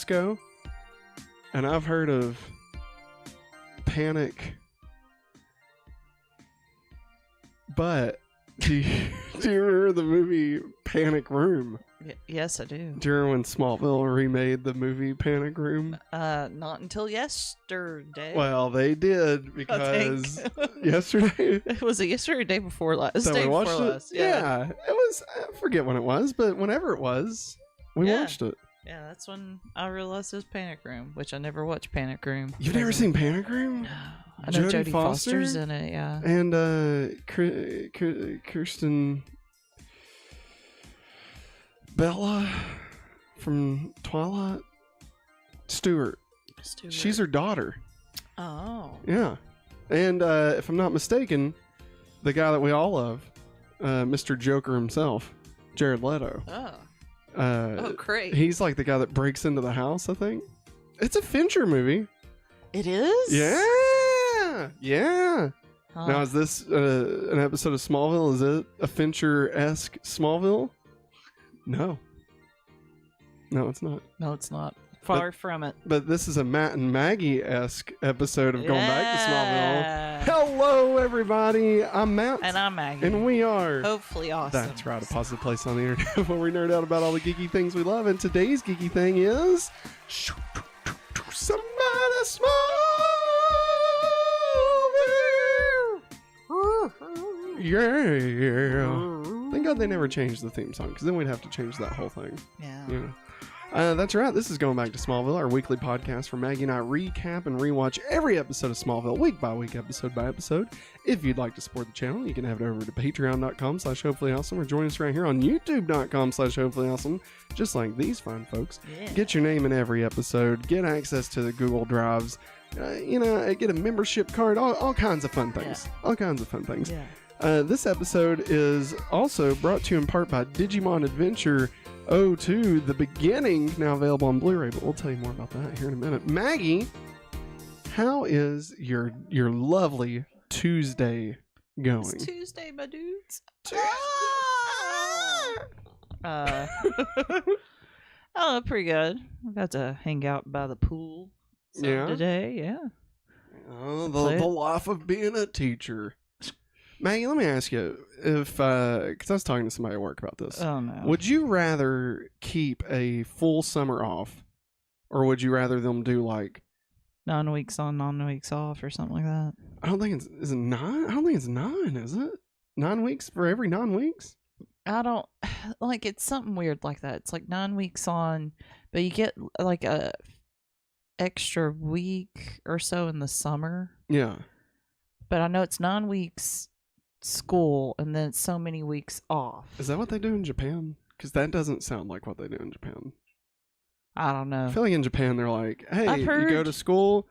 disco, and I've heard of Panic. But do you remember the movie Panic Room? Yes, I do. Do you remember when Smallville remade the movie Panic Room? Not until yesterday. Well, they did, because yesterday. Was it yesterday or the day before last? So Day we watched before it? last. Yeah, it was. I forget when it was, but whenever it was, we watched it. Yeah, that's when I realized it was Panic Room, which I never watched Panic Room. You've never seen Panic Room? No. I know Jodie Jodie Foster? Foster's in it, yeah. And Kirsten Bella from Twilight. Stewart. She's her daughter. Oh. Yeah. And if I'm not mistaken, the guy that we all love, Mr. Joker himself, Jared Leto. Oh. Oh, great. He's like the guy that breaks into the house, I think. It's a Fincher movie. It is? Yeah. Yeah. Huh. Now, is this an episode of Smallville? Is it a Fincher-esque Smallville? No. No, it's not. No, it's not. Far from it. But this is a Matt and Maggie-esque episode of Going Back to Yeah. Smallville. Hello, everybody. I'm Matt. And I'm Maggie. And we are... Hopefully awesome. That's right, a positive place on the internet where we nerd out about all the geeky things we love. And today's geeky thing is... Somebody Smallville! Yeah. Thank God they never changed the theme song, because then we'd have to change that whole thing. Yeah. That's right. This is Going Back to Smallville, our weekly podcast where Maggie and I recap and rewatch every episode of Smallville, week by week, episode by episode. If you'd like to support the channel, you can head over to patreon.com/hopefullyawesome or join us right here on youtube.com/hopefullyawesome, just like these fine folks. Yeah. Get your name in every episode, get access to the Google Drives, get a membership card, all kinds of fun things. Yeah. All kinds of fun things. Yeah. This episode is also brought to you in part by Digimon Adventure 02, The Beginning, now available on Blu-ray, but we'll tell you more about that here in a minute. Maggie, how is your lovely Tuesday going? It's Tuesday, my dudes. Oh, pretty good. I got to hang out by the pool today. Yeah. Oh, the life of being a teacher. Maggie, let me ask you, because I was talking to somebody at work about this. Oh, no. Would you rather keep a full summer off, or would you rather them do like 9 weeks on, 9 weeks off, or something like that? I don't think is it 9? I don't think it's 9, is it? 9 weeks for every 9 weeks? I don't like it's something weird like that. It's like 9 weeks on, but you get like a extra week or so in the summer. Yeah. But I know it's 9 weeks school and then it's so many weeks off. Is that what they do in Japan? Because that doesn't sound like what they do in Japan. I don't know. I feel like in Japan they're like, hey, I've heard... you go to school.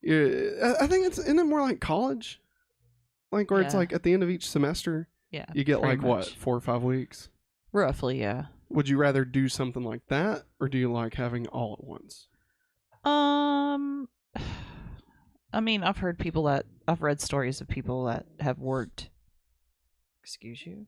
I think isn't it more like college? Like where it's like at the end of each semester, you get like much. What, 4 or 5 weeks? Roughly, yeah. Would you rather do something like that, or do you like having all at once? I mean, I've read stories of people that have worked. Excuse you.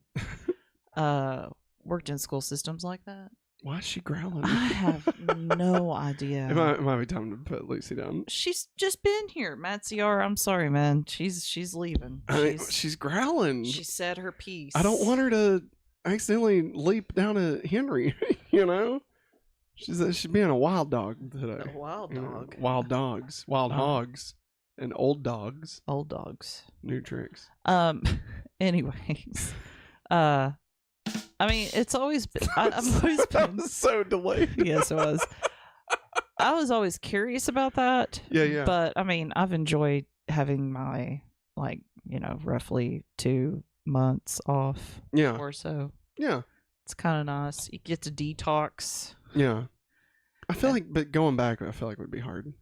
Worked in school systems like that. Why is she growling? I have no idea. It might be time to put Lucy down. She's just been here, Matt CR. I'm sorry, man. She's leaving. She's growling. She said her piece. I don't want her to accidentally leap down a Henry. She's being a wild dog today. A wild dog. Wild dogs, wild hogs, and old dogs. Old dogs. New tricks. Anyways, I mean, it's always been. I've always been. That was so delayed. Yes, it was. I was always curious about that. Yeah. But I mean, I've enjoyed having my roughly 2 months off. Yeah. Or so. Yeah. It's kind of nice. You get to detox. Yeah. I feel like, but going back, I feel like would be hard.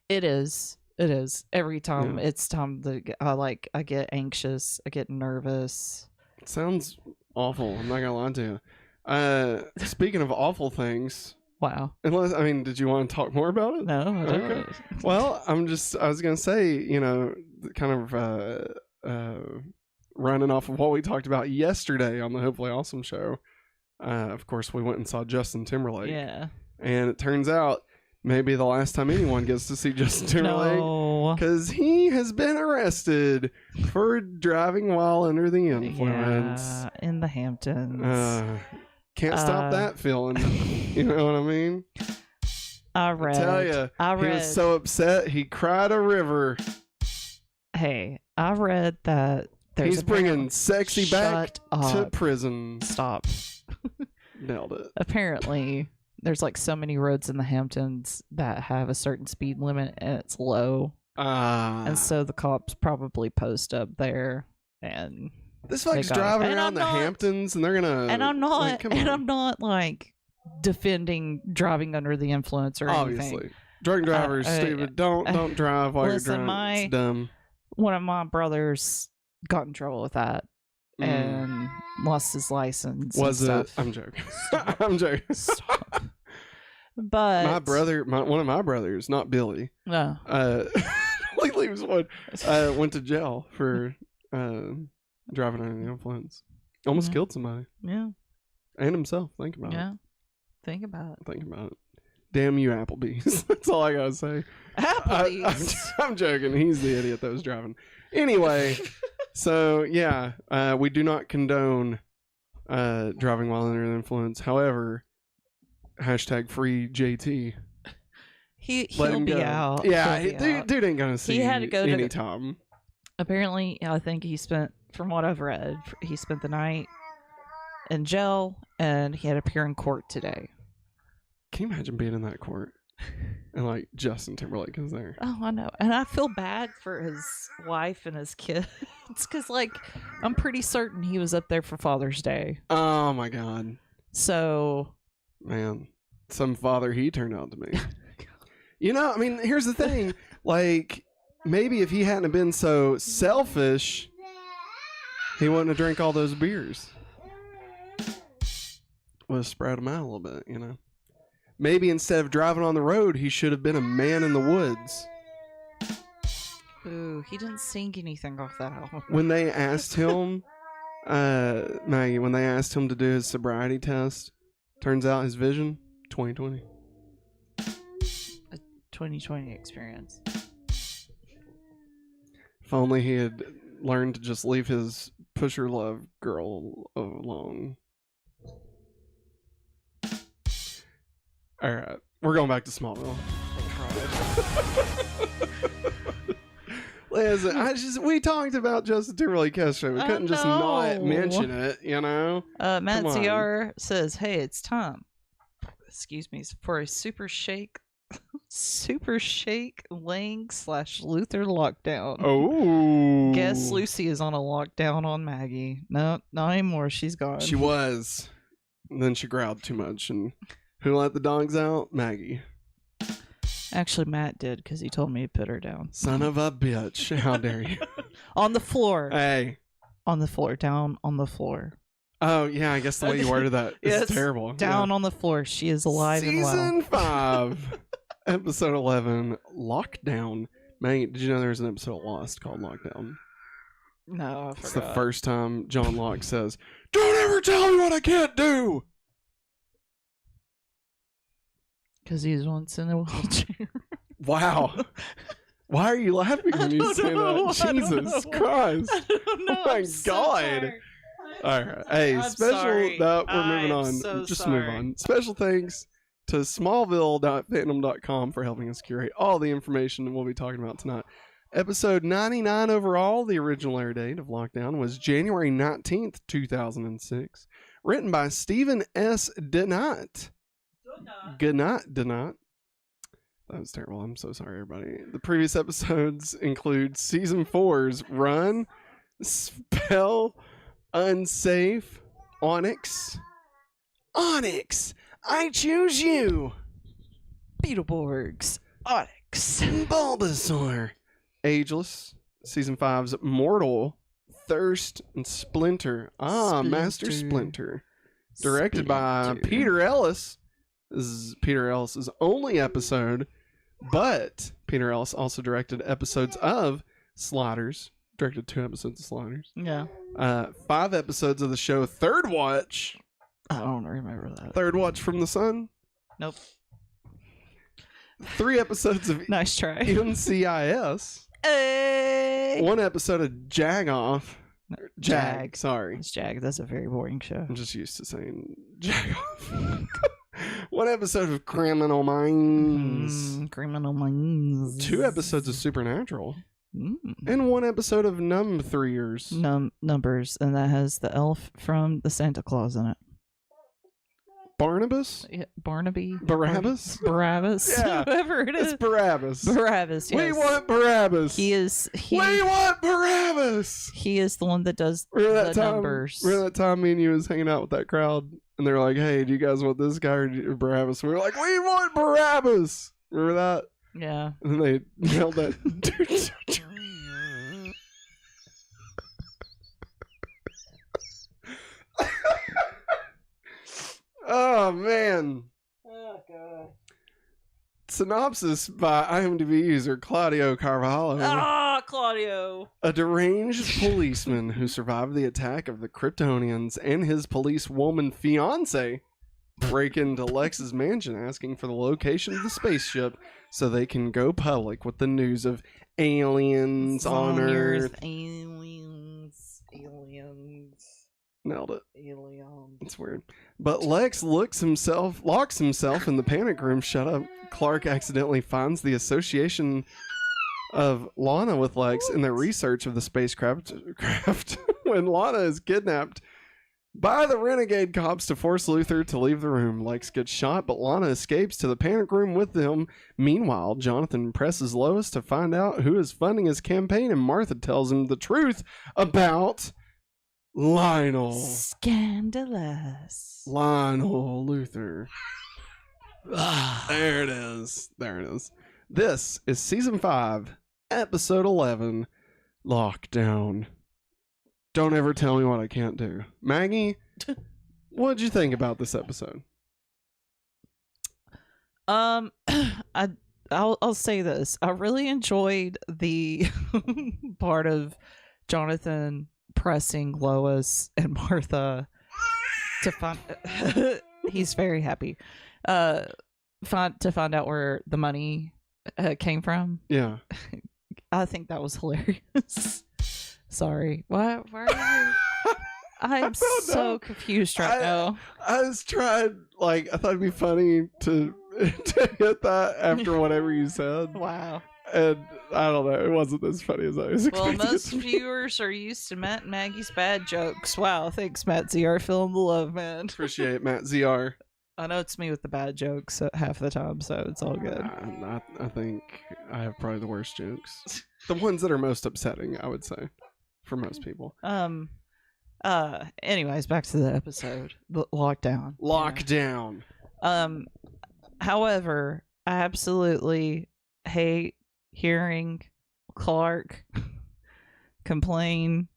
It is. It is. Every time it's time to. I get anxious. I get nervous. It sounds awful. I'm not gonna lie to you. Speaking of awful things. Wow. Did you want to talk more about it? No. I don't. Okay. Well, I was gonna say, kind of running off of what we talked about yesterday on the Hopefully Awesome show. Of course, we went and saw Justin Timberlake. Yeah. And it turns out maybe the last time anyone gets to see Justin Timberlake. No. Because he has been arrested for driving while under the influence. Yeah, in the Hamptons. Can't stop that feeling. You know what I mean? I tell you, he was so upset he cried a river. Hey, I read that he's bringing sexy back to up. prison. Stop. Nailed it. Apparently, there's like so many roads in the Hamptons that have a certain speed limit and it's low. And so the cops probably post up there and this fuck's driving around the Hamptons and they're gonna I'm not like defending driving under the influence or anything. Obviously. Drunk drivers, stupid. Don't drive while you're drunk. It's dumb. One of my brothers got in trouble with that and lost his license. Was and it? Stuff. I'm joking. I'm joking. Stop. But my brother, one of my brothers, not Billy. No. Lately was one. Went to jail for driving under the influence. Almost killed somebody. Yeah. And himself. Think about it. Yeah. Think about it. Think about it. Damn you, Applebee's. That's all I gotta say. Applebee's. I'm joking. He's the idiot that was driving. Anyway, so yeah, we do not condone driving while under the influence. However, hashtag free JT. He'll be out. Yeah, dude ain't gonna see. He had to go to anytime. Apparently, I think he spent, from what I've read, he spent the night in jail and he had to appear in court today. Can you imagine being in that court and like Justin Timberlake is there? Oh, I know, and I feel bad for his wife and his kids because, like, I'm pretty certain he was up there for Father's Day. Oh my God! So, man, some father he turned out to be. You know, I mean, here's the thing. Like, maybe if he hadn't been so selfish, he wouldn't have drank all those beers. Would have spread them out a little bit, you know. Maybe instead of driving on the road, he should have been a man in the woods. Ooh, he didn't sing anything off that album. When they asked him, Maggie, when they asked him to do his sobriety test, turns out his vision, 2020. 2020 experience. If only he had learned to just leave his pusher love girl alone. All right, we're going back to Smallville. Listen, we talked about Justin Timberlake yesterday. We couldn't just not mention it, you know. Matt CR says, "Hey, it's time. Excuse me for a super shake Lang / Luther lockdown. Oh, Guess Lucy is on a lockdown on Maggie. No, not anymore. She's gone. She was. And then she growled too much. And who let the dogs out? Maggie. Actually, Matt did because he told me to put her down. Son of a bitch! How dare you? On the floor. Hey. On the floor. Down on the floor. Oh yeah, I guess the way you worded that is terrible. Down on the floor. She is alive and well. Season 5. Episode 11, Lockdown. Man, did you know there's an episode of Lost called Lockdown? No, I forgot. It's the first time John Locke says, "Don't ever tell me what I can't do!" Because he's once in a wheelchair. Wow. Why are you laughing when you say that? Jesus Christ. Oh my God. All right. Hey, I'm sorry. No, we're moving on. So Just sorry. move on. Special thanks to smallville.fandom.com for helping us curate all the information that we'll be talking about tonight. Episode 99 overall, the original air date of Lockdown was January 19th, 2006. Written by Stephen S. Denott. Good night, Denott. That was terrible. I'm so sorry, everybody. The previous episodes include Season 4's Run, Spell, Unsafe, Onyx, I choose you, Beetleborgs, Onyx, Bulbasaur, Ageless, Season 5's Mortal, Thirst, and Splinter. Master Splinter. Directed by Peter Ellis. This is Peter Ellis' only episode, but Peter Ellis also directed episodes of Sliders. Directed 2 episodes of Sliders. Yeah. 5 episodes of the show Third Watch. I don't remember that. Third Watch from the Sun. Nope. 3 episodes of Nice try. NCIS. Hey. 1 episode of Jagoff. Jag. Sorry. It's Jag. That's a very boring show. I'm just used to saying Jagoff. 1 episode of Criminal Minds. Criminal Minds. 2 episodes of Supernatural. Mm. And 1 episode of Numb-3ers. Numbers. And that has the elf from the Santa Claus in it. Barnabas? Yeah, Barnaby? Barabbas? Barabbas? Yeah. Whoever it is. It's Barabbas. Barabbas, yes. We want Barabbas. We want Barabbas. He is the one that does numbers. Remember that time me and you was hanging out with that crowd and they were like, hey, do you guys want this guy or Barabbas? We were like, we want Barabbas. Remember that? Yeah. And then they yelled that. Oh, man. Oh, God. Synopsis by IMDb user Claudio Carvalho. Ah, Claudio. A deranged policeman who survived the attack of the Kryptonians and his policewoman fiance break into Lex's mansion asking for the location of the spaceship so they can go public with the news of aliens on Earth. Aliens. Nailed it. Alien. It's weird. But Lex locks himself in the panic room. Shut up. Clark accidentally finds the association of Lana with Lex in their research of the spacecraft when Lana is kidnapped by the renegade cops to force Luthor to leave the room. Lex gets shot, but Lana escapes to the panic room with them. Meanwhile, Jonathan presses Lois to find out who is funding his campaign, and Martha tells him the truth about Lionel. Scandalous. Lionel Luthor. There it is. This is season 5, episode 11, Lockdown. Don't ever tell me what I can't do. Maggie, what'd you think about this episode? I'll say this. I really enjoyed the part of Jonathan pressing Lois and Martha to find he's very happy to find out where the money came from. Yeah. I think that was hilarious. Sorry. Why are you I'm so confused right now. I was trying, I thought it'd be funny to hit that after whatever you said. Wow. And I don't know, it wasn't as funny as I was expecting. Well, most viewers are used to Matt and Maggie's bad jokes. Wow, thanks, Matt ZR. Feeling the love, man. Appreciate Matt ZR. I know it's me with the bad jokes half the time, so it's all good. I think I have probably the worst jokes. The ones that are most upsetting, I would say, for most people. Anyways, back to the episode. The lockdown. Lockdown. However, I absolutely hate hearing Clark complain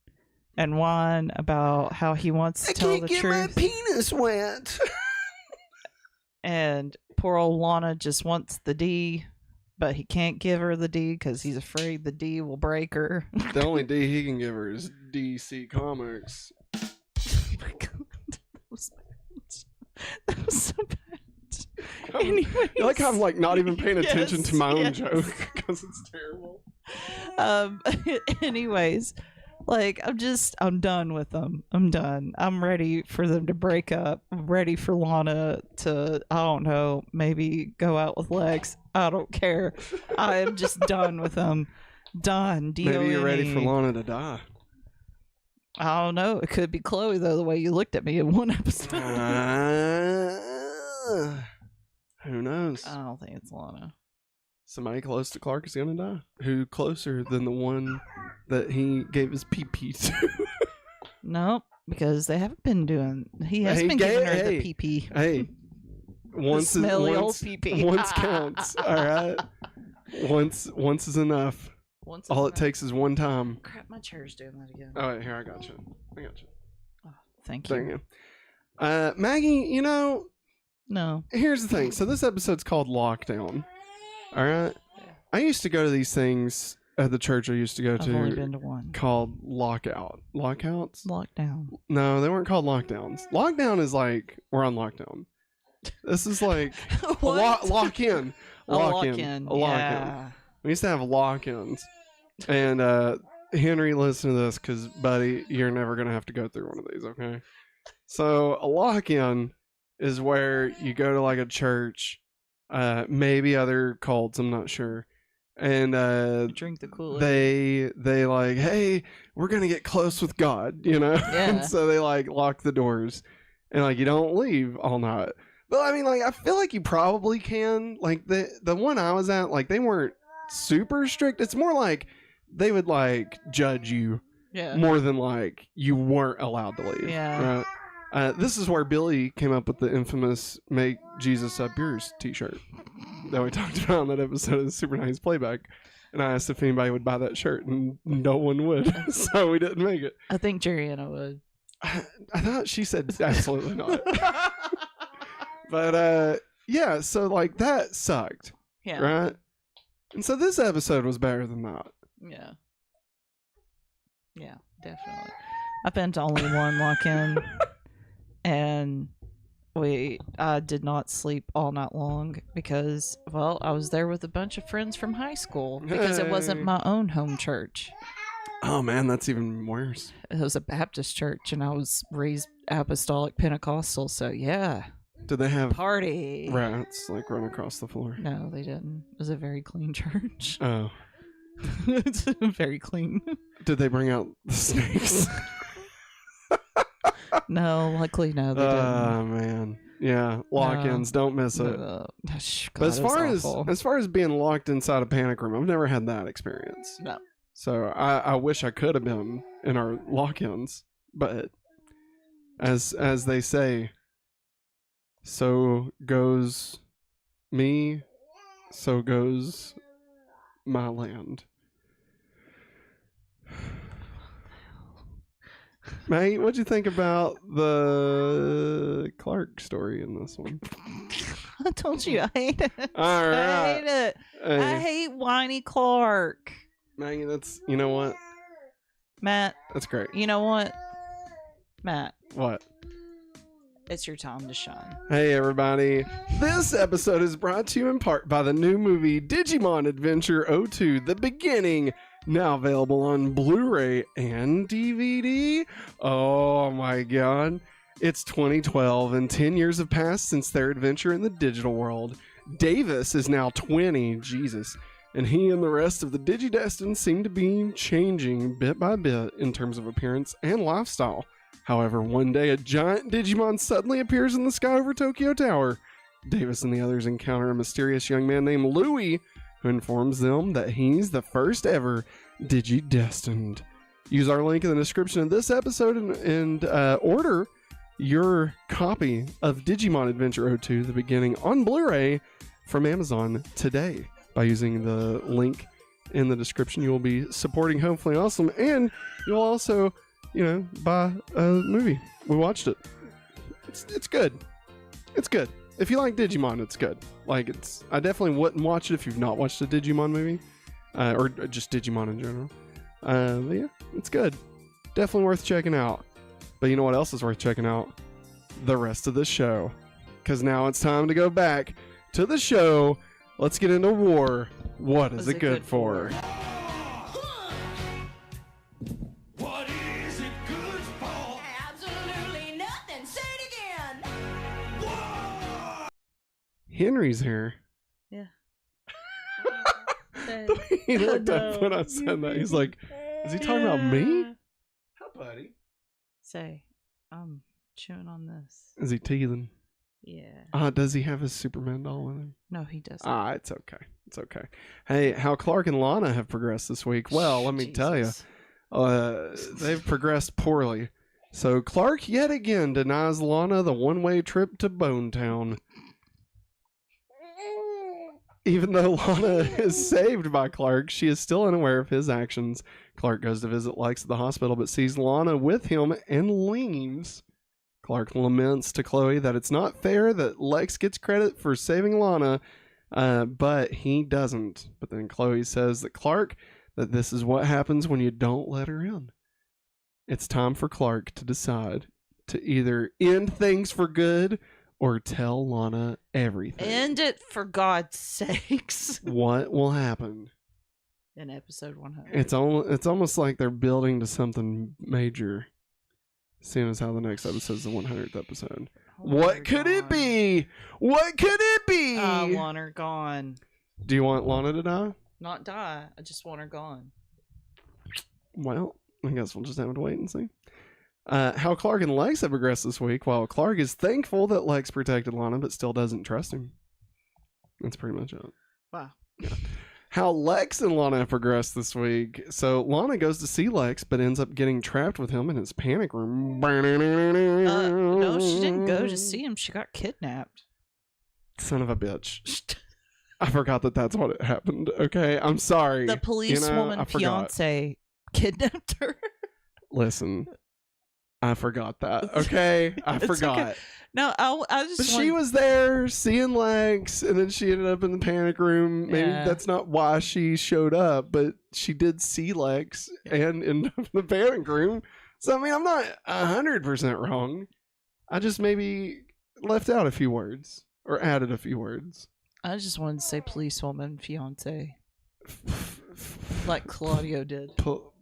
and whine about how he wants to tell the truth. I can't get my penis wet. And poor old Lana just wants the D, but he can't give her the D because he's afraid the D will break her. The only D he can give her is DC Comics. Oh my God. That was so bad. Anyways. You like how I'm not even paying attention to my own joke because it's terrible. Anyways, I'm done with them. I'm done. I'm ready for them to break up. I'm ready for Lana to, I don't know, maybe go out with Lex. I don't care. I am just done with them. Done. D-O-N-E. Maybe you're ready for Lana to die. I don't know. It could be Chloe, though, the way you looked at me in one episode. Who knows? I don't think it's Lana. Somebody close to Clark is gonna die. Who closer than the one that he gave his pee-pee to? Nope, because they haven't been doing. He has been giving her the pee-pee. Hey, once old pee-pee. Once counts. All right, once is enough. All it takes is one time. Crap, my chair's doing that again. Oh wait, here I got you. Oh, thank you. Maggie, No. Here's the thing. So this episode's called Lockdown. All right. Yeah. I used to go to these things at the church I used to go to. I've only been to one. Called Lockout. Lockouts? Lockdown. No, they weren't called lockdowns. Lockdown is we're on lockdown. This is lock in. lock-in. A lock-in. Yeah. We used to have lock-ins. And Henry, listen to this, because, buddy, you're never going to have to go through one of these, okay? So a lock-in is where you go to like a church, maybe other cults, I'm not sure. And drink the Kool-Aid. they like, hey, we're going to get close with God, you know? Yeah. And so they like lock the doors and like you don't leave all night. But I mean, like, I feel like you probably can. Like the one I was at, like, they weren't super strict. It's more like they would like judge you more than like you weren't allowed to leave. Yeah. Right? This is where Billy came up with the infamous "Make Jesus Up Yours" t-shirt that we talked about in that episode of the Super Nice Playback. And I asked if anybody would buy that shirt, and no one would. So we didn't make it. I think Jerianna would. I thought she said absolutely not. But yeah, so like that sucked. Yeah. Right? And so this episode was better than that. Yeah. Yeah, definitely. I've been to only one lock-in, and I did not sleep all night long because, well, I was there with a bunch of friends from high school because it wasn't my own home church. Oh man, that's even worse. It was a Baptist church, and I was raised apostolic Pentecostal, so yeah. Did they have party rats like run across the floor? No, they didn't. It was a very clean church. Oh. It's very clean. Did they bring out the snakes? No, luckily no, they didn't. Oh man. Yeah, lock-ins, don't miss it. God, but as far as being locked inside a panic room, I've never had that experience. No. So I wish I could have been in our lock-ins, but as they say, so goes me, so goes my land. Maggie, what'd you think about the Clark story in this one? I told you I hate it. All right. I hate it. Hey. I hate whiny Clark. Maggie, you know what? Matt. That's great. You know what? Matt. What? It's your time to shine. Hey, everybody. This episode is brought to you in part by the new movie Digimon Adventure 02, The Beginning, now available on Blu-ray and DVD. Oh my god. It's 2012 and 10 years have passed since their adventure in the digital world. Davis is now 20, Jesus, and he and the rest of the Digidestined seem to be changing bit by bit in terms of appearance and lifestyle. However, one day a giant Digimon suddenly appears in the sky over Tokyo Tower. Davis and the others encounter a mysterious young man named Louie, who informs them that he's the first ever Digidestined. Use our link in the description of this episode and order your copy of Digimon Adventure 02, The Beginning, on Blu-ray from Amazon today. By using the link in the description, you will be supporting Hopefully Awesome, and you'll also, buy a movie. We watched it. It's good. It's good. If you like Digimon, it's good. I definitely wouldn't watch it if you've not watched a Digimon movie, or just Digimon in general. But yeah, it's good. Definitely worth checking out. But you know what else is worth checking out? The rest of the show. Because now it's time to go back to the show. Let's get into war. What is it good for? What is it good for? Absolutely nothing. Say it again. War! Henry's here. Yeah. He looked up when I said that. He's like, is he talking about me? How, buddy? Say, I'm chewing on this. Is he teething? Yeah. Does he have his Superman doll with him? No, he doesn't. It's okay. It's okay. Hey, how Clark and Lana have progressed this week? Well, let me tell you, they've progressed poorly. So Clark yet again denies Lana the one-way trip to Bone Town. Even though Lana is saved by Clark, she is still unaware of his actions. Clark goes to visit Lex at the hospital, but sees Lana with him and leaves. Clark laments to Chloe that it's not fair that Lex gets credit for saving Lana, but he doesn't. But then Chloe says that this is what happens when you don't let her in. It's time for Clark to decide to either end things for good or tell Lana everything. End it, for God's sakes. What will happen? In episode 100. It's almost like they're building to something major. Seeing as how the next episode is the 100th episode. What could it be? What could it be? I want her gone. Do you want Lana to die? Not die. I just want her gone. Well, I guess we'll just have to wait and see. How Clark and Lex have progressed this week, while Clark is thankful that Lex protected Lana, but still doesn't trust him. That's pretty much it. Wow. Yeah. How Lex and Lana have progressed this week. So Lana goes to see Lex, but ends up getting trapped with him in his panic room. No, she didn't go to see him. She got kidnapped. Son of a bitch. I forgot that that's what it happened. Okay, I'm sorry. The policewoman fiance kidnapped her. Listen, I forgot that. Okay, I forgot. Okay. No, I just. But she was there seeing Lex, and then she ended up in the panic room. Maybe that's not why she showed up, but she did see Lex and end up in the panic room. So I mean, I'm not 100% wrong. I just maybe left out a few words or added a few words. I just wanted to say policewoman fiance, like Claudio did. Pull.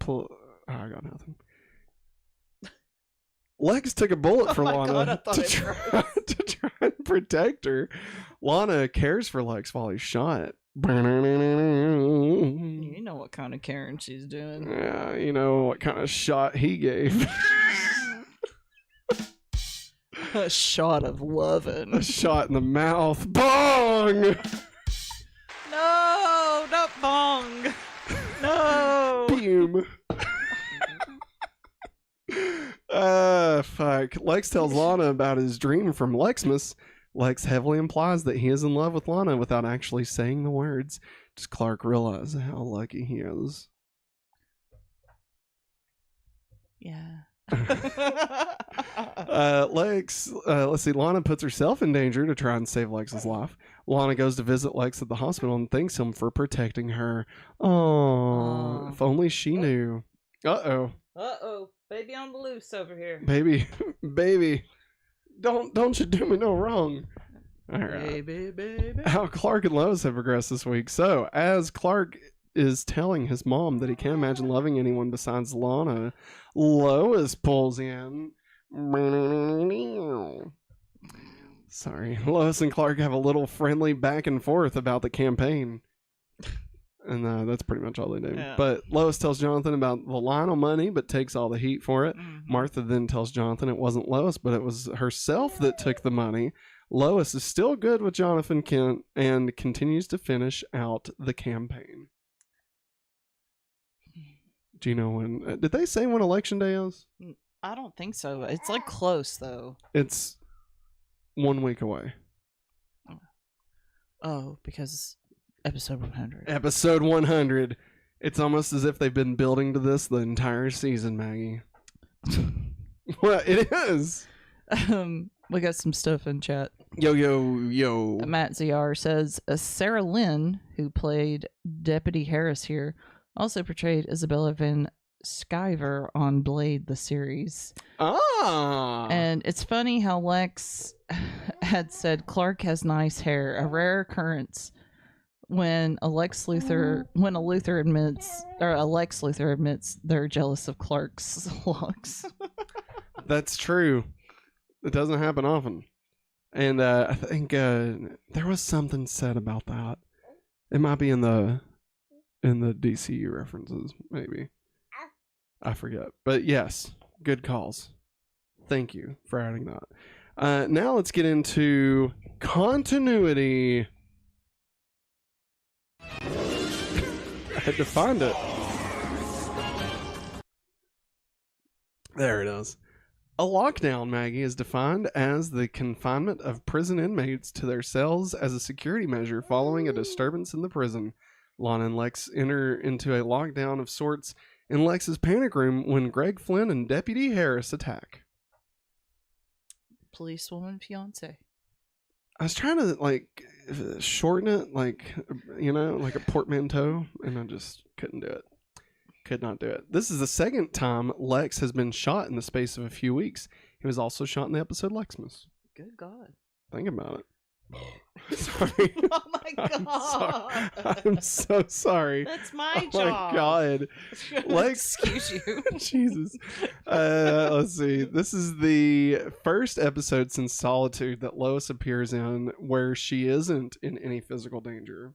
Oh, I got nothing. Lex took a bullet for Lana to try and protect her. Lana cares for Lex while he's shot. You know what kind of caring she's doing. Yeah, you know what kind of shot he gave. A shot of lovin'. A shot in the mouth. Bong! No, not bong. No. Boom. Fuck. Lex tells Lana about his dream from Lexmas. Lex heavily implies that he is in love with Lana without actually saying the words. Does Clark realize how lucky he is? Yeah. Let's see. Lana puts herself in danger to try and save Lex's life. Lana goes to visit Lex at the hospital and thanks him for protecting her. Oh, if only she knew. Uh-oh. Baby on the loose over here. Baby. Don't you do me no wrong. All right. Baby. How Clark and Lois have progressed this week. So, as Clark is telling his mom that he can't imagine loving anyone besides Lana, Lois pulls in. Sorry. Lois and Clark have a little friendly back and forth about the campaign. And that's pretty much all they do. Yeah. But Lois tells Jonathan about the Lionel money, but takes all the heat for it. Mm-hmm. Martha then tells Jonathan it wasn't Lois, but it was herself that took the money. Lois is still good with Jonathan Kent and continues to finish out the campaign. Do you know when? Did they say when Election Day is? I don't think so. It's like close, though. It's 1 week away. Oh, because episode 100. Episode 100. It's almost as if they've been building to this the entire season, Maggie. Well, it is. We got some stuff in chat. Yo. Matt ZR says, Sarah Lynn, who played Deputy Harris here, also portrayed Isabella Van Sciver on Blade, the series. Ah. And it's funny how Lex had said Clark has nice hair, a rare occurrence when a Lex Luthor admits they're jealous of Clark's looks. That's true. It doesn't happen often. And I think there was something said about that. It might be in the DCU references, maybe. I forget. But yes, good calls. Thank you for adding that. Now let's get into continuity. I had to find it. There it is. A lockdown, Maggie, is defined as the confinement of prison inmates to their cells as a security measure following a disturbance in the prison. Lana and Lex enter into a lockdown of sorts in Lex's panic room when Greg Flynn and Deputy Harris attack. Policewoman fiance. I was trying to shorten it like a portmanteau, and I just couldn't do it. Could not do it. This is the second time Lex has been shot in the space of a few weeks. He was also shot in the episode Lexmas. Good God. Think about it. Sorry. Oh my God. I'm so sorry. That's my Oh job. my God. Lex, Excuse you. Jesus. Let's see. This is the first episode since Solitude that Lois appears in where she isn't in any physical danger.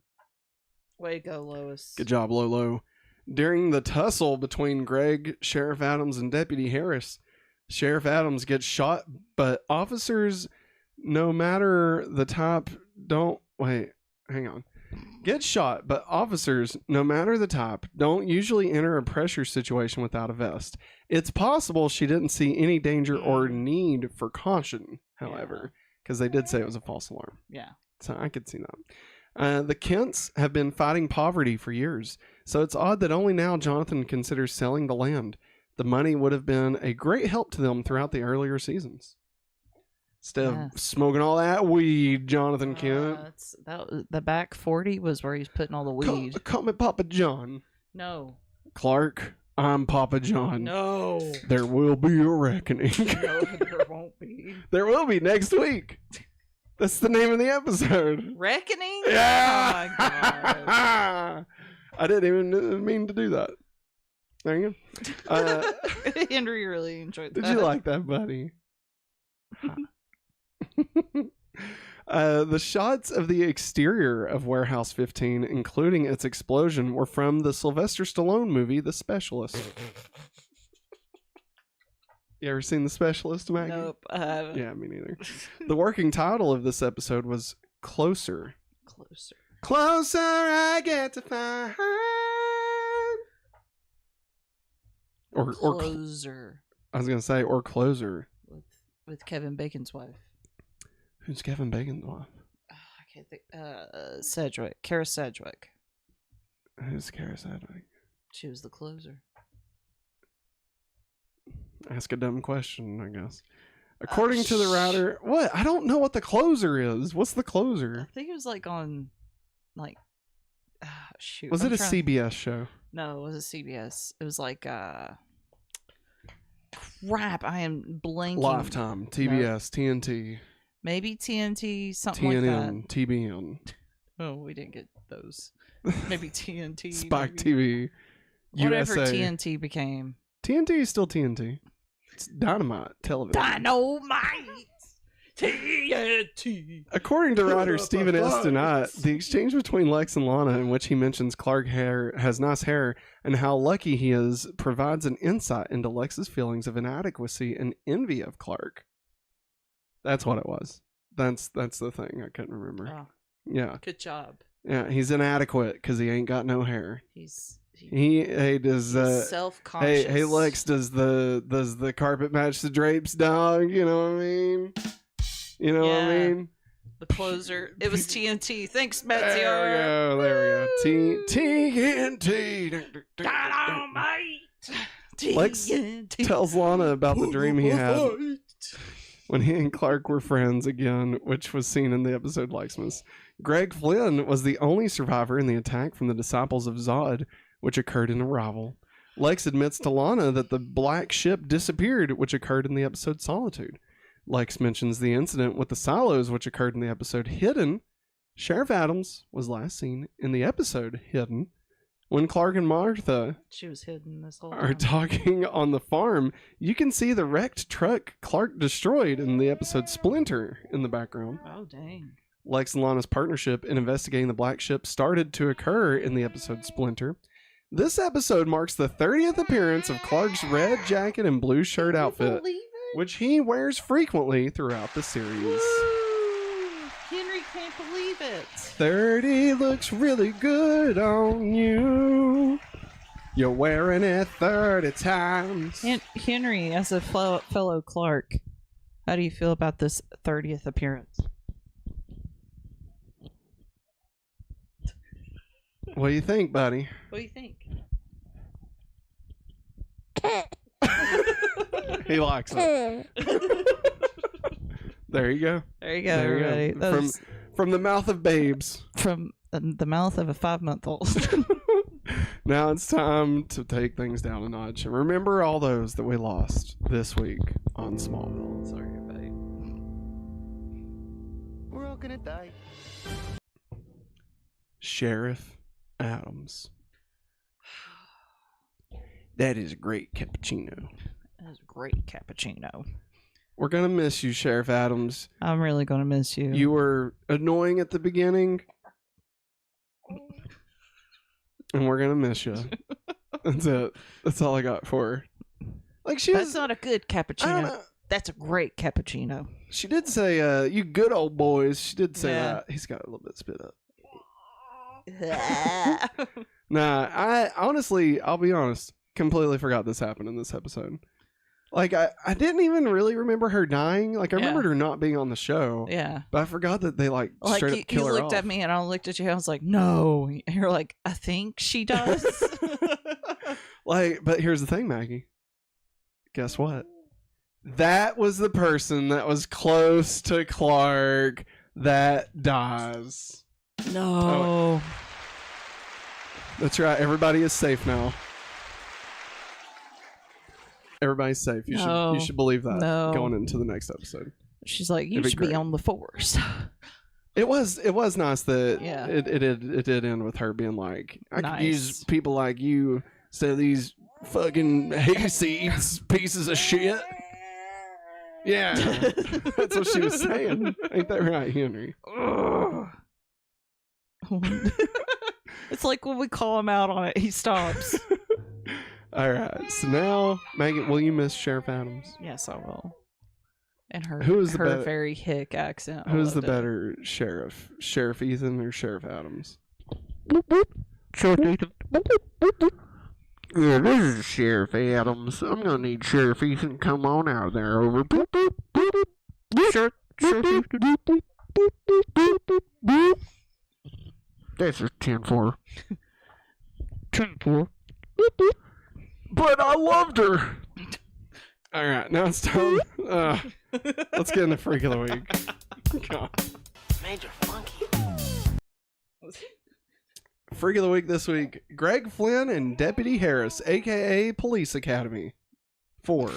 Way to go, Lois. Good job, Lolo. During the tussle between Greg, Sheriff Adams, and Deputy Harris, Sheriff Adams gets shot, but officers, no matter the type, Get shot, but officers, no matter the type, don't usually enter a pressure situation without a vest. It's possible she didn't see any danger or need for caution, however, because they did say it was a false alarm. Yeah. So I could see that. The Kents have been fighting poverty for years, so it's odd that only now Jonathan considers selling the land. The money would have been a great help to them throughout the earlier seasons. Instead of smoking all that weed, Jonathan Kent. The back 40 was where he's putting all the weed. Call me Papa John. No. Clark, I'm Papa John. No. There will be a reckoning. No, there won't be. There will be next week. That's the name of the episode. Reckoning? Yeah. Oh my God. I didn't even mean to do that. There you go. Henry really enjoyed that. Did you like that, buddy? The shots of the exterior of Warehouse 15, including its explosion, were from the Sylvester Stallone movie, The Specialist. You ever seen The Specialist, Maggie? Nope, I haven't. Yeah, me neither. The working title of this episode was Closer. Closer. Closer I get to find. Or Closer. I was going to say, or Closer. With Kevin Bacon's wife. Who's Kevin Bacon's wife? I can't think. Sedgwick. Kara Sedgwick. Who's Kara Sedgwick? She was the closer. Ask a dumb question, I guess. According to the writer, what? I don't know what the closer is. What's the closer? I think it was like on, like, shoot. Was it a CBS show? No, it was a CBS. It was like, crap, I am blanking. Lifetime, TBS, TNT. Maybe TNT, something TNN, like that. TBN. Oh, we didn't get those. Maybe TNT. Spike maybe. TV. Whatever USA. TNT became. TNT is still TNT. It's Dynamite Television. Dynamite! TNT! According to writer Stephen S. Tonight, the exchange between Lex and Lana, in which he mentions Clark has nice hair and how lucky he is, provides an insight into Lex's feelings of inadequacy and envy of Clark. That's what it was. That's the thing. I couldn't remember. Oh, yeah. good job. Yeah, he's inadequate because he ain't got no hair. He's Hey self-conscious. hey Lex, does the carpet match the drapes, dog? You know what I mean? You know what I mean? The closer. It was TNT. Thanks, Matt. There we go. TNT. Dynamite. Lex tells Lana about the dream he had when he and Clark were friends again, which was seen in the episode Lexmas. Greg Flynn was the only survivor in the attack from the Disciples of Zod, which occurred in Arrival. Lex admits to Lana that the black ship disappeared, which occurred in the episode Solitude. Lex mentions the incident with the silos, which occurred in the episode Hidden. Sheriff Adams was last seen in the episode Hidden. When Clark and Martha she was hidden this whole are time. talking on the farm, you can see the wrecked truck Clark destroyed in the episode Splinter in the background. Oh, dang. Lex and Lana's partnership in investigating the black ship started to occur in the episode Splinter. This episode marks the 30th appearance of Clark's red jacket and blue shirt outfit, which he wears frequently throughout the series. Woo! Henry can't believe it. 30 looks really good on you. You're wearing it 30 times. Henry, as a fellow Clark, how do you feel about this 30th appearance? What do you think, buddy? What do you think? He likes it. There you go. There you go, There you everybody. go. From the mouth of babes. From the mouth of a 5-month-old. Now it's time to take things down a notch and remember all those that we lost this week on Smallville. Sorry, everybody. looking at die. Sheriff Adams. That is a great cappuccino. That was a great cappuccino. We're gonna miss you, Sheriff Adams. I'm really gonna miss you. You were annoying at the beginning, and we're gonna miss you. That's it. That's all I got for her. Like she That's was. not a good I don't cappuccino. know. That's a great cappuccino. She did say, "You good old boys." She did say Yeah. that. He's got a little bit of spit up. Nah, I honestly, I'll be honest, completely forgot this happened in this episode. Like, I didn't even really remember her dying. Like, I remembered her not being on the show. Yeah. But I forgot that they, like Like straight you, up kill her looked off. at me and I looked at you. I was like, no. And you're like, I think she does. Like, but here's the thing, Maggie. Guess what? That was the person that was close to Clark that dies. No. That's right. Everybody is safe now. Everybody's safe. You No. should believe that No. going into the next episode. She's like, you It'd be should be great. on the force. It was nice that Yeah. it did end with her being like, I could use Nice. people like you instead of these fucking hayseeds pieces of shit. Yeah, that's what she was saying. Ain't that right, Henry? It's like when we call him out on it, he stops. All right, so now, Maggie, will you miss Sheriff Adams? Yes, I will. And her, Who is the her better- very hick accent. I Who's the loved it. better sheriff? Sheriff Ethan or Sheriff Adams? Sheriff Ethan. Yeah, this is Sheriff Adams. I'm gonna need Sheriff Ethan to come on out there. Over. Sheriff Ethan. This is 10-4. 10-4. But I loved her. All right, now it's time. Let's get into Freak of the Week. God. Major Funky. Freak of the Week this week: Greg Flynn and Deputy Harris, aka Police Academy 4.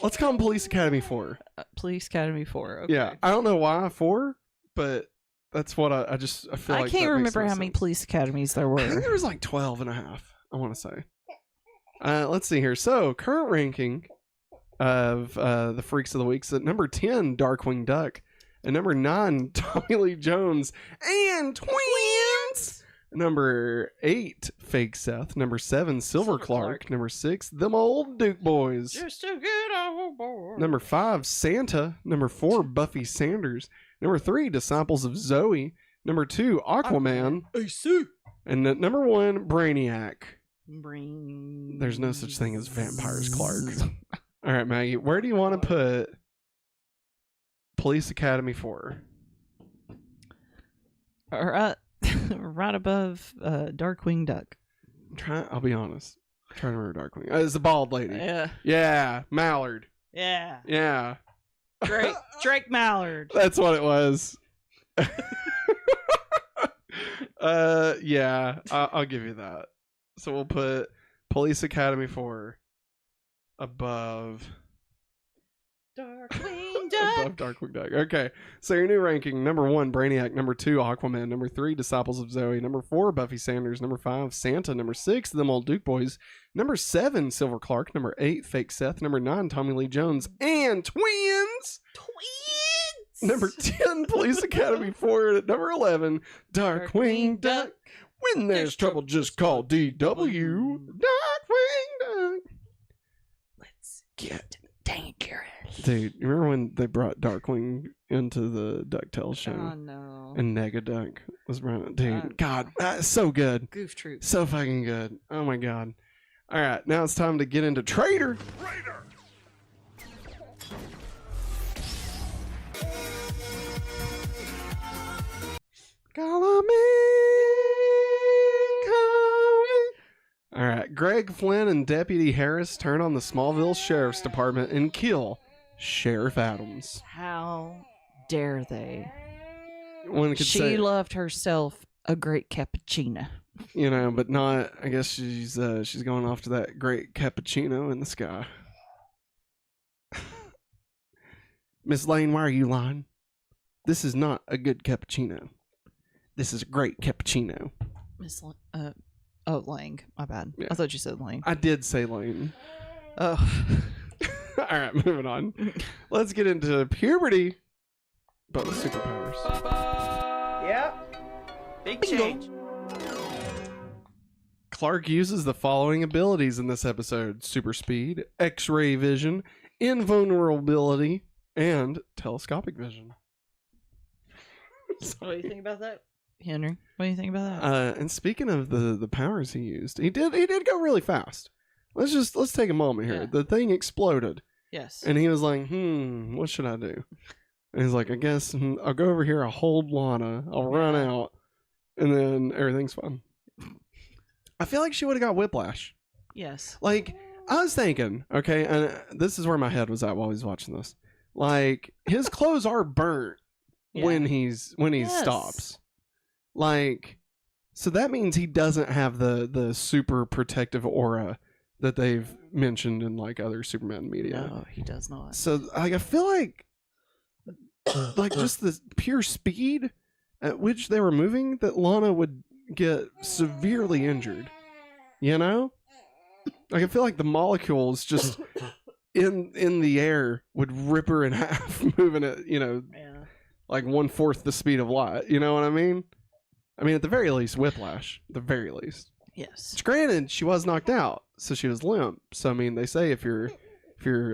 Let's call him Police Academy 4. Police Academy 4. Okay. Yeah, I don't know why 4, but that's what I feel like. I can't that makes remember no how many sense. police academies there I think were. there was like 12 and a half, I want to say. Let's see here. So, current ranking of the Freaks of the Week is at number 10, Darkwing Duck. At number 9, Tommy Lee Jones and Twins. Number 8, Fake Seth. Number 7, Silver Clark. Number 6, Them Old Duke Boys. Just a good old boy. Number 5, Santa. Number 4, Buffy Sanders. Number 3, Disciples of Zoe. Number 2, Aquaman. And at number 1, Brainiac. There's no such thing as vampires, Clark. All right, Maggie, where do you want to put Police Academy 4? Right, right above Darkwing Duck. I'll be honest. I'm trying to remember Darkwing. It's the bald lady. Yeah. Yeah, Mallard. Yeah. Yeah. Drake Mallard. That's what it was. Yeah, I'll give you that. So we'll put Police Academy 4 above Darkwing Duck. above Darkwing Duck. Okay, so your new ranking: number 1, Brainiac; number 2, Aquaman; number 3, Disciples of Zoe; number 4, Buffy Sanders; number 5, Santa; number 6, Them Old Duke Boys; number 7, Silver Clark; number 8, Fake Seth; number 9, Tommy Lee Jones; and Twins. Number 10, Police Academy 4. And at number 11, Darkwing Duck. When there's trouble, just call DW. Darkwing Duck. Let's get dangerous. Dude, you remember when they brought Darkwing into the DuckTales show? Oh no. And Negaduck was running. Dude, God, so good. Goof Troop. So fucking good. Oh my God. All right, now it's time to get into Traitor. Call me. All right, Greg Flynn and Deputy Harris turn on the Smallville Sheriff's Department and kill Sheriff Adams. How dare they? One could She say, loved herself a great cappuccino. you know, but not. I guess she's going off to that great cappuccino in the sky. Miss Lane, why are you lying? This is not a good cappuccino. This is a great cappuccino. Miss Lang. My bad. Yeah. I thought you said Lang. I did say Lane. Oh. All right, moving on. Let's get into puberty, but with superpowers. Yep. Big change. Clark uses the following abilities in this episode: super speed, X-ray vision, invulnerability, and telescopic vision. What do you think about that, Henry? What do you think about that? And speaking of the powers he used, he did go really fast. Let's take a moment here. Yeah. The thing exploded, Yes. and he was like, what should I do? And he's like, I guess I'll go over here, I'll hold Lana, I'll run out, and then everything's fine. I feel like she would have got whiplash. Yes. Like, I was thinking, okay, and this is where my head was at while he was watching this. Like, his clothes are burnt when he Yes. stops. Like, so that means he doesn't have the super protective aura that they've mentioned in like other Superman media. No, he does not. So like, I feel like just the pure speed at which they were moving, that Lana would get severely injured. You know? Like, I feel like the molecules just in the air would rip her in half, moving at, like 1/4 the speed of light. You know what I mean? I mean, at the very least, whiplash. The very least. Yes. Granted, she was knocked out, so she was limp. So I mean, they say if you're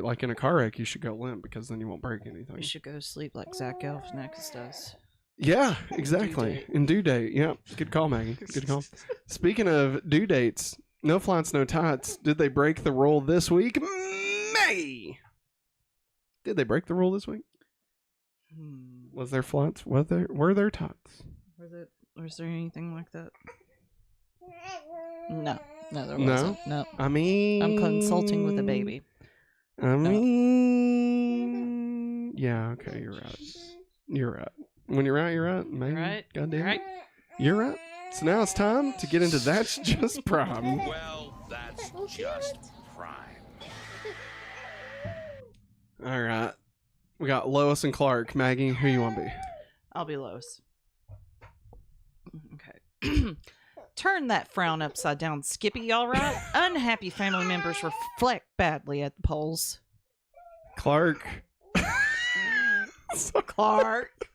like in a car wreck, you should go limp because then you won't break anything. We should go sleep like Zach Galifianakis does. Yeah, exactly. In due date. Yeah, good call, Maggie. Good call. Speaking of due dates, no flats, no tots. Did they break the rule this week? Maggie! Did they break the rule this week? Was there flats? Were there tots? Was there anything like that? No, there No? wasn't. No. I mean, I'm consulting with a baby. I mean, yeah, okay, you're right. You're right. When you're right, you're right. Maybe. Right. Goddamn. Right. You're right. So now it's time to get into That's Just Prime. Well, that's just prime. All right. We got Lois and Clark. Maggie, who you want to be? I'll be Lois. Okay. Turn that frown upside down, Skippy, all right? Unhappy family members reflect badly at the polls. Clark. Clark.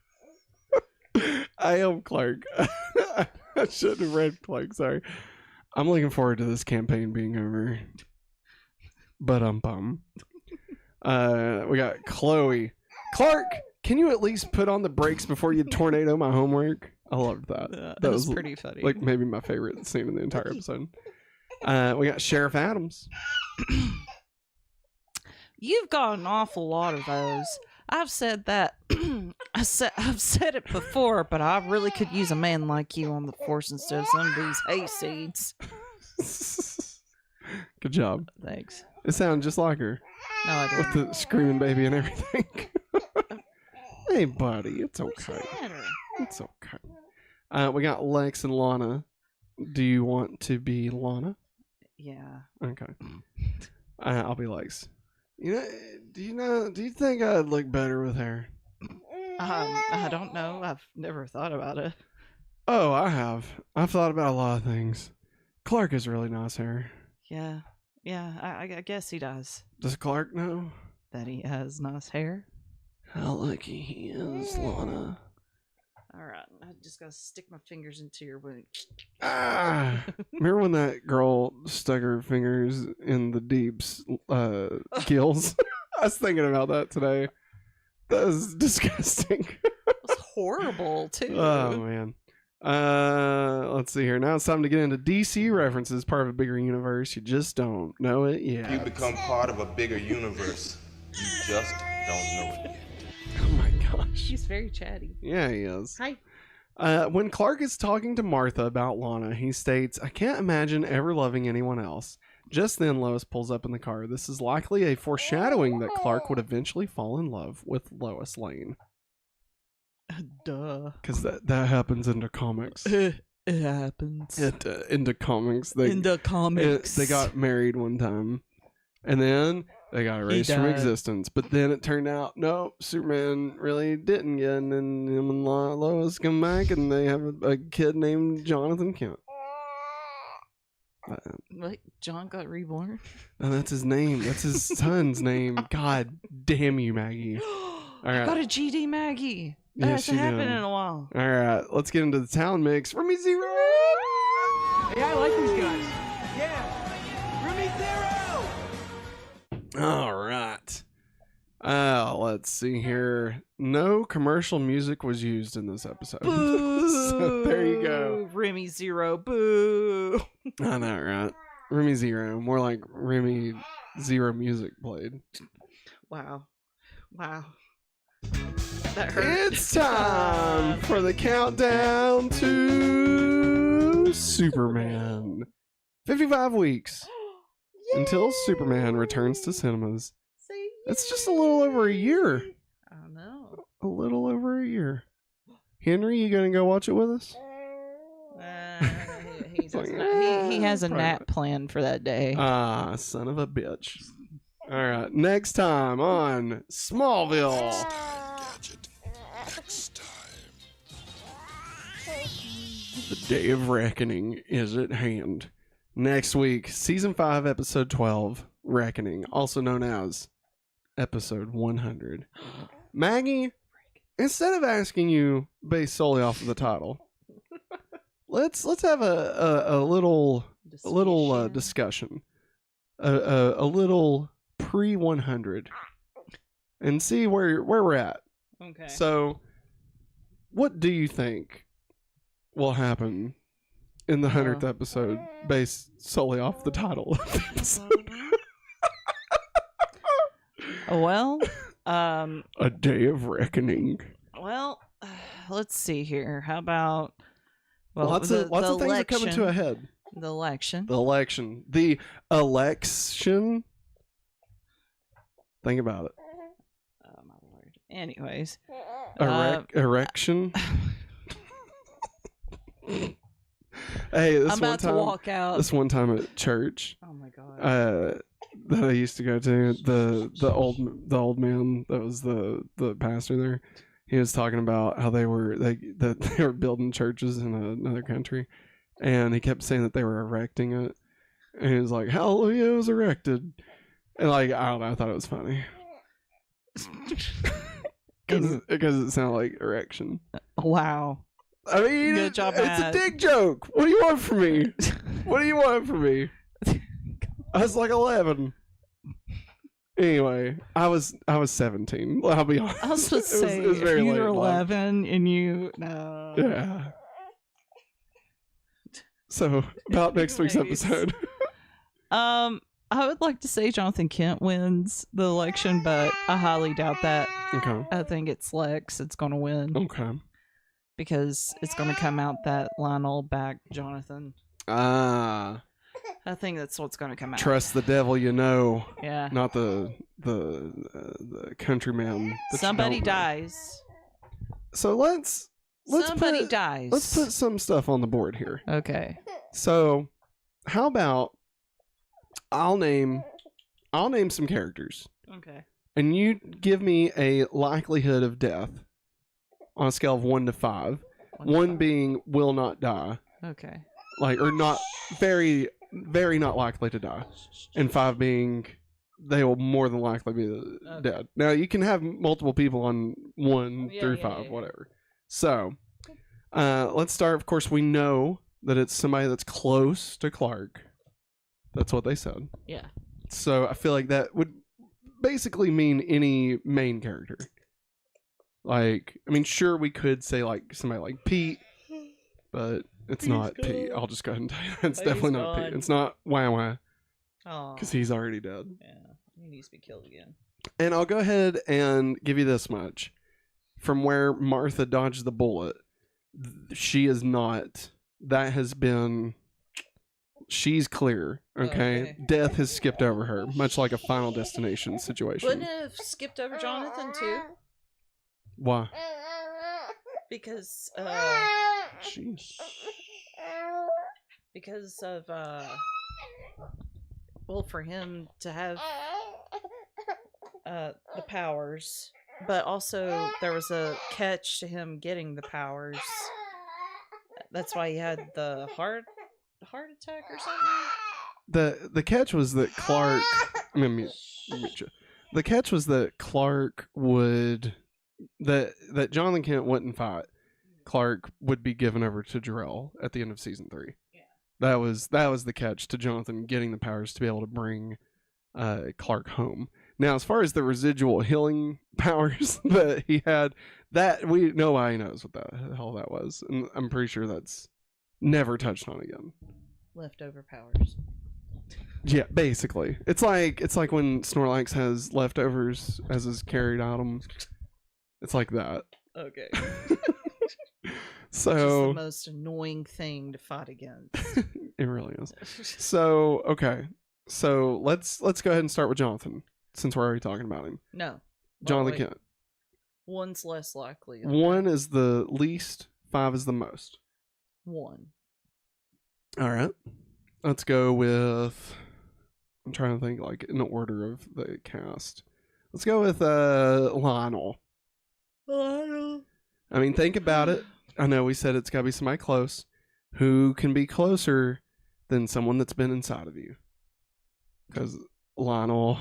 I am Clark. I shouldn't have read Clark, sorry. I'm looking forward to this campaign being over. But bum. We got Chloe. Clark, can you at least put on the brakes before you tornado my homework? I loved that. That was pretty funny. Like maybe my favorite scene in the entire episode. We got Sheriff Adams. You've got an awful lot of those. I've said that. I've said it before, but I really could use a man like you on the force instead of some of these hayseeds. Good job. Thanks. It sounded just like her. No, I With didn't. the screaming baby and everything. Hey, buddy. It's What's the okay. matter? It's okay. We got Lex and Lana. Do you want to be Lana? Yeah. Okay. I'll be Lex. Do you think I'd look better with hair? I don't know. I've never thought about it. Oh, I have. I've thought about a lot of things. Clark has really nice hair. Yeah. I guess he does. Does Clark know? That he has nice hair. How lucky he is, Lana. All right. I just gotta stick my fingers into your wound. Ah! Remember when that girl stuck her fingers in the Deep's gills? I was thinking about that today. That was disgusting. It was horrible too. Oh man. Let's see here. Now it's time to get into DCU references, part of a bigger universe. You just don't know it yet. You become part of a bigger universe. You just don't know it yet. Oh my gosh. He's very chatty. Yeah, he is. Hi. When Clark is talking to Martha about Lana, he states, "I can't imagine ever loving anyone else." Just then, Lois pulls up in the car. This is likely a foreshadowing that Clark would eventually fall in love with Lois Lane. Duh. Because that happens in the comics. It happens. In the comics. In the comics. They got married one time. And then They got erased from died. existence. But then it turned out, no, Superman really didn't get, and then him and Lois come back, and they have a kid named Jonathan Kent. Like John got reborn. And that's his name. That's his son's name. God damn you, Maggie. I got a GD Maggie. That Yes, hasn't you happened did. in a while. All right, let's get into the Talon mix. Remy Zero! Yeah, I like these guys. Yeah. Remy Zero! All right. Let's see here. No commercial music was used in this episode. So there you go. Remy Zero. Boo. I know, right? Remy Zero. More like Remy Zero music played. Wow. That hurt. It's time for the countdown to Superman. 55 weeks until Superman returns to cinemas. It's just a little over a year. I don't know. A little over a year. Henry, you gonna go watch it with us? He has a Probably nap not. planned for that day. Ah, son of a bitch. All right, next time on Smallville. Next time. The day of reckoning is at hand. Next week, season 5, episode 12, Reckoning, also known as episode 100. Maggie, instead of asking you based solely off of the title, let's have a little discussion, a little pre-100, and see where we're at. Okay. So, what do you think will happen in the 100th episode based solely off the title of the episode? Well, A day of reckoning. well, let's see here. How about Lots of things are coming to a head. The election. The election. Think about it. Oh my lord. Anyways, Erection. Hey, I'm about to walk out. This one time at church, Oh my god. that I used to go to, the old man that was the pastor there, he was talking about how they were building churches in another country, and he kept saying that they were erecting it, and he was like, "Hallelujah, it was erected," and like, I don't know, I thought it was funny because it sounded like erection. Wow. I mean, Good job, it's Matt. a dick joke. What do you want from me? What do you want from me? I was like 11. Anyway, I was 17. I'll be honest. I was supposed to say, it was if very you late were in life. 11 and you no. Yeah. So about next week's Anyways. episode. I would like to say Jonathan Kent wins the election, but I highly doubt that. Okay. I think it's Lex that's going to win Okay. because it's going to come out that Lionel backed Jonathan. Ah, I think that's what's going to come out. trust the devil you know, Yeah. not the countryman. that you Somebody don't know. dies. So let's Somebody put, dies. Let's put some stuff on the board here. Okay. So, how about I'll name some characters, Okay. and you give me a likelihood of death on a scale of 1 to 5. One being will not die, Okay. like, or not, very, very not likely to die, and 5 being they will more than likely be dead. Now you can have multiple people on 1 through 5, whatever. So, let's start. Of course, we know that it's somebody that's close to Clark. That's what they said. Yeah. So I feel like that would basically mean any main character. Like, I mean, sure, we could say like somebody like Pete, but it's not Pete. I'll just go ahead and tell you, it's definitely not Pete. It's not Wah Oh. because he's already dead. Yeah. He needs to be killed again. And I'll go ahead and give you this much: from where Martha dodged the bullet, she is not. That has been. She's clear, okay? Okay. Death has skipped over her, much like a Final Destination situation. Wouldn't it have skipped over Jonathan too? Why? Because Jeez. because of well, for him to have the powers, but also there was a catch to him getting the powers. That's why he had the heart attack or something. The catch was that Clark. I mean, the catch was that Clark would that Jonathan Kent wouldn't fight. Clark would be given over to Jor-El at the end of season 3. Yeah. That was the catch to Jonathan getting the powers to be able to bring Clark home. Now, as far as the residual healing powers that he had, that nobody knows what the hell that was, and I'm pretty sure that's never touched on again. Leftover powers. Yeah, basically, it's like when Snorlax has leftovers as his carried items. It's like that. Okay. So just the most annoying thing to fight against. It really is. So okay, so let's go ahead and start with Jonathan since we're already talking about him. No, Jonathan Kent. One's less likely. 1 is the least. 5 is the most. 1. All right. Let's go with. I'm trying to think like in order of the cast. Let's go with Lionel. I mean, think about it. I know we said it's got to be somebody close. Who can be closer than someone that's been inside of you? Because Lionel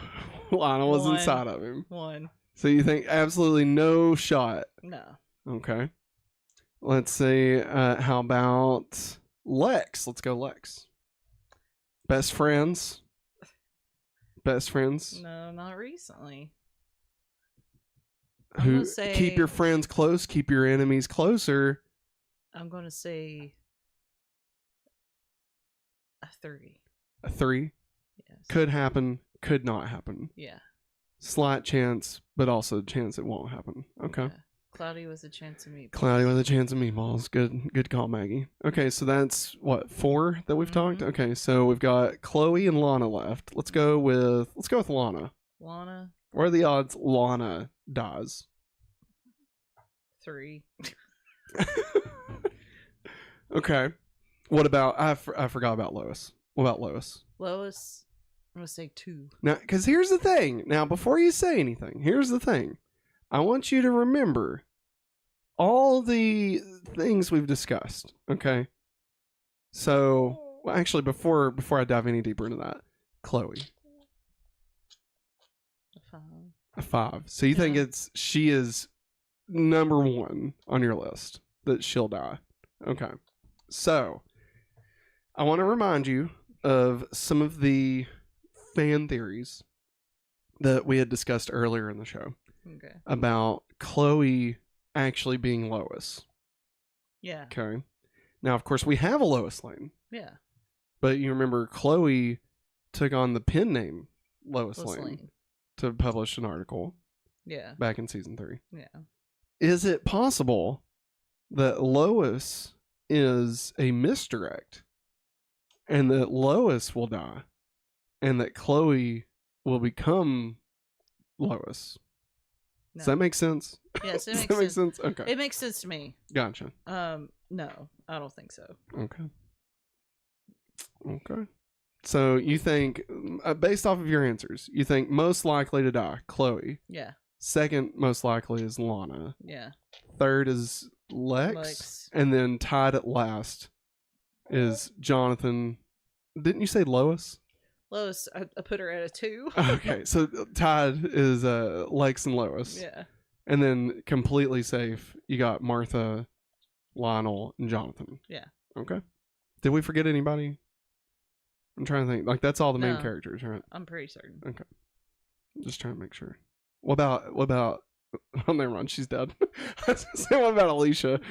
was 1. inside of him. 1. So you think absolutely no shot? No. Okay. Let's see. How about Lex? Let's go Lex. Best friends? Best friends? No, not recently. Who keep your friends close, keep your enemies closer. I'm going to say a 3. A 3? Yes. Could happen, could not happen. Yeah. Slight chance, but also a chance it won't happen. Okay. Yeah. Cloudy with a chance of meatballs. Cloudy with a chance of meatballs. Good call, Maggie. Okay, so that's what, 4 that we've talked? Okay, so we've got Chloe and Lana left. Let's go with Lana. Lana. What are the odds Lana dies? 3. Okay. What about I forgot about Lois. What about Lois? Lois, I'm going to say 2. Now, because here's the thing. Now, before you say anything, here's the thing. I want you to remember all the things we've discussed. Okay. So, well, actually, before I dive any deeper into that, Chloe. A 5. A 5. So you think she is number 1 on your list that she'll die? Okay. So, I want to remind you of some of the fan theories that we had discussed earlier in the show. Okay. About Chloe actually being Lois. Yeah. Okay. Now, of course, we have a Lois Lane. Yeah. But you remember Chloe took on the pen name Lois Lane to publish an article. Yeah. Back in season 3. Yeah. Is it possible that Lois is a misdirect and that Lois will die and that Chloe will become Lois? No. Does that make sense? Yes, it Does makes that make sense. sense? Okay. It makes sense to me. Gotcha. No, I don't think so. Okay. So you think, based off of your answers, you think most likely to die, Chloe. Yeah. Second most likely is Lana. Yeah. Third is Lex. And then tied at last is Jonathan. Didn't you say Lois? Lois, I put her at a 2. Okay, so tied is Lex and Lois. Yeah. And then completely safe, you got Martha, Lionel, and Jonathan. Yeah. Okay. Did we forget anybody? I'm trying to think. Like, that's all the main No. characters, right? I'm pretty certain. Okay. Just trying to make sure. What about oh, never mind, she's dead. I was gonna say, what about Alicia?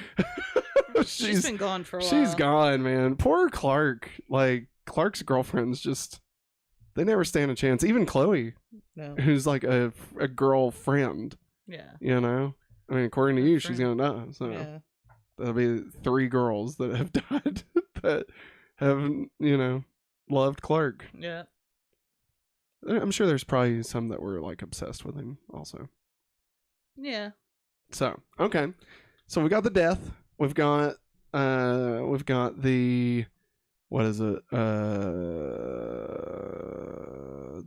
She's been gone for a while. She's gone, man. Poor Clark. Like, Clark's girlfriends just, they never stand a chance. Even Chloe, who's like a girlfriend. Yeah. You know? I mean, according to you, she's gonna die. So yeah. There'll be 3 girls that have died that have, you know, loved Clark. Yeah. I'm sure there's probably some that were like obsessed with him also. Yeah. So, okay. So we got the death. We've got the, what is it? The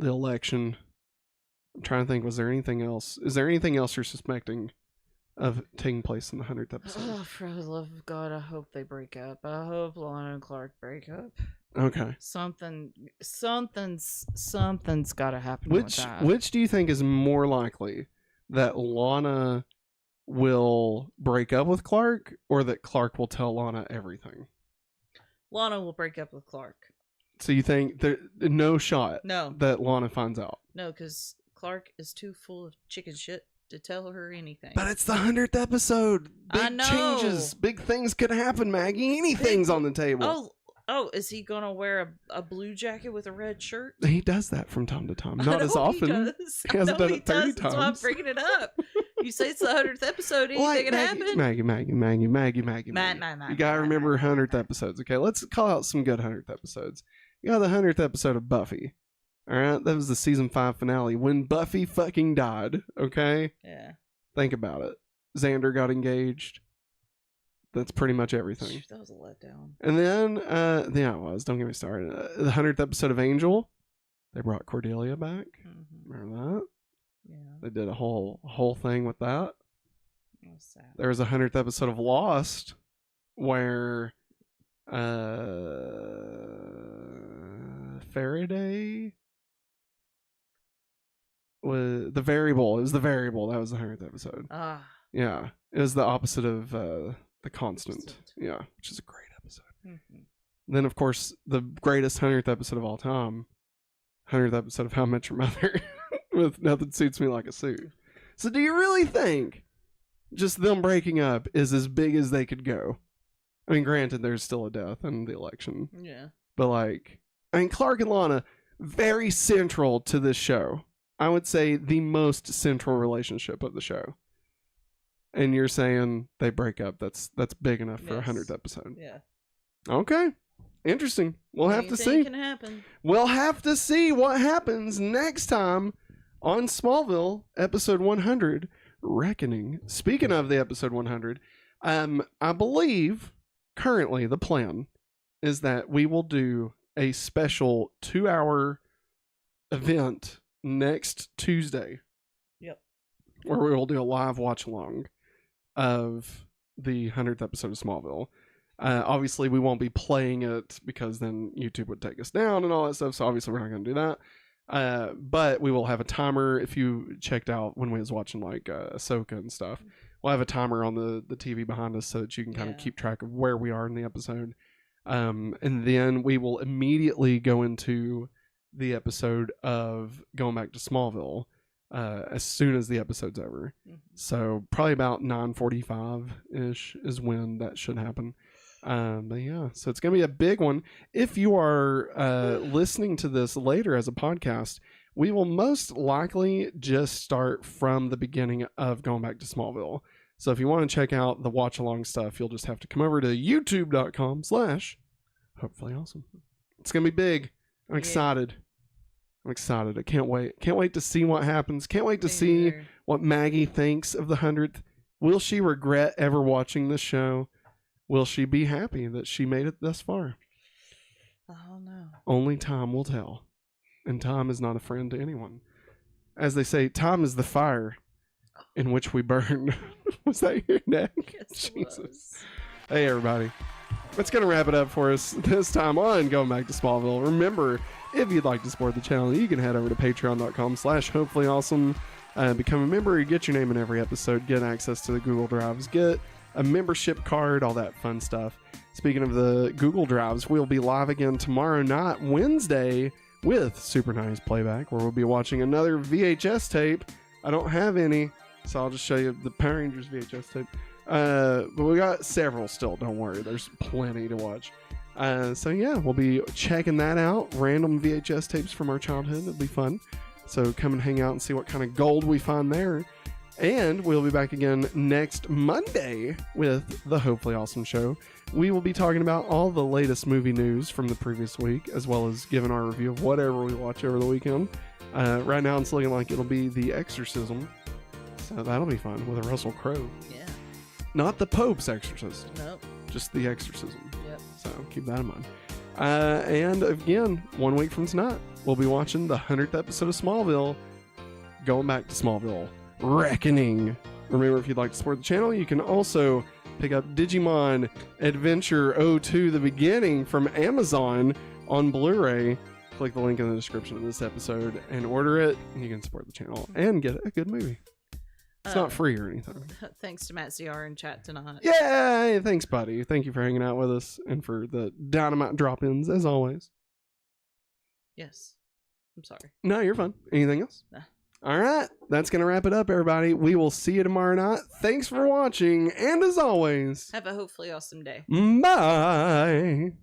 election. I'm trying to think. Was there anything else? Is there anything else you're suspecting of taking place in the 100th episode? Oh, for the love of God, I hope they break up. I hope Lana and Clark break up. Okay. Something's got to happen with that. Which do you think is more likely, that Lana will break up with Clark, or that Clark will tell Lana everything? Lana will break up with Clark. So you think there no shot No. that Lana finds out? No, because Clark is too full of chicken shit to tell her anything. But it's the 100th episode. Big I know. changes. Big things could happen, Maggie. Anything's on the table. Oh, is he gonna wear a blue jacket with a red shirt? He does that from time to time. Not as often. He hasn't done it 30 times. That's why I'm bringing it up. You say it's the 100th episode. Anything can happen. Maggie. Matt. You gotta remember 100th episodes. Okay, let's call out some good 100th episodes. You got the 100th episode of Buffy. All right, that was the season 5 finale when Buffy fucking died. Okay. Yeah. Think about it. Xander got engaged. That's pretty much everything. That was a letdown. And then, yeah, it was. Don't get me started. The 100th episode of Angel, they brought Cordelia back. Mm-hmm. Remember that? Yeah. They did a whole thing with that. That was sad. There was a 100th episode of Lost where Faraday was the variable. It was the variable. That was the 100th episode. Ah. Yeah. It was the opposite of the constant. Yeah, which is a great episode. Mm-hmm. Then, of course, the greatest 100th episode of all time, 100th episode of How I Met Your Mother, with Nothing Suits Me Like a Suit. So do you really think just them breaking up is as big as they could go? I mean, granted, there's still a death in the election. Yeah. But, like, I mean, Clark and Lana, very central to this show. I would say the most central relationship of the show. And you're saying they break up. That's big enough for a 100th episode. Yeah. Okay. Interesting. We'll have to see. Anything can happen. We'll have to see what happens next time on Smallville, episode 100, Reckoning. Speaking of the episode 100, I believe currently the plan is that we will do a special 2-hour event next Tuesday. Yep. Where we will do a live watch along of the 100th episode of Smallville. Obviously, we won't be playing it because then YouTube would take us down and all that stuff. So obviously, we're not going to do that. But we will have a timer. If you checked out when we was watching like Ahsoka and stuff, we'll have a timer on the TV behind us so that you can kind of keep track of where we are in the episode. And then we will immediately go into the episode of going back to Smallville as soon as the episode's over. Mm-hmm. So probably about 9:45-ish is when that should happen. But yeah, so it's going to be a big one. If you are listening to this later as a podcast, we will most likely just start from the beginning of going back to Smallville. So if you want to check out the watch along stuff, you'll just have to come over to youtube.com/hopefully awesome. It's going to be big. I'm excited. I can't wait. Can't wait to see what happens. Can't wait to see what Maggie thinks of the 100th. Will she regret ever watching this show? Will she be happy that she made it thus far? I don't know. Only time will tell. And time is not a friend to anyone. As they say, time is the fire in which we burn. Was that your neck? Yes, Jesus. Hey, everybody. That's going to wrap it up for us this time on Going Back to Smallville. Remember, if you'd like to support the channel, you can head over to patreon.com/hopefullyawesome. Become a member, get your name in every episode, get access to the Google Drives, get a membership card, all that fun stuff. Speaking of the Google Drives, we'll be live again tomorrow night, Wednesday, with Super 90s Playback, where we'll be watching another VHS tape. I don't have any, so I'll just show you the Power Rangers VHS tape. But we got several still, don't worry. There's plenty to watch. So yeah, we'll be checking that out. Random VHS tapes from our childhood. It'll be fun. So come and hang out and see what kind of gold we find there. And we'll be back again next Monday with the Hopefully Awesome Show. We will be talking about all the latest movie news from the previous week, as well as giving our review of whatever we watch over the weekend. Right now it's looking like it'll be The Exorcism. So that'll be fun with a Russell Crowe. Yeah. Not the Pope's exorcist. Nope. Just The Exorcism. Yep. So keep that in mind. And again, 1 week from tonight, we'll be watching the 100th episode of Smallville. going back to Smallville Reckoning. Remember, if you'd like to support the channel, you can also pick up Digimon Adventure 02 The Beginning from Amazon on Blu-ray. Click the link in the description of this episode and order it, and you can support the channel and get a good movie. It's not free or anything. Thanks to Matt CR in chat tonight. Yay! Thanks, buddy. Thank you for hanging out with us and for the dynamite drop-ins, as always. Yes. I'm sorry. No, you're fine. Anything else? Nah. All right. That's going to wrap it up, everybody. We will see you tomorrow night. Thanks for watching, and as always, Have a hopefully awesome day. bye.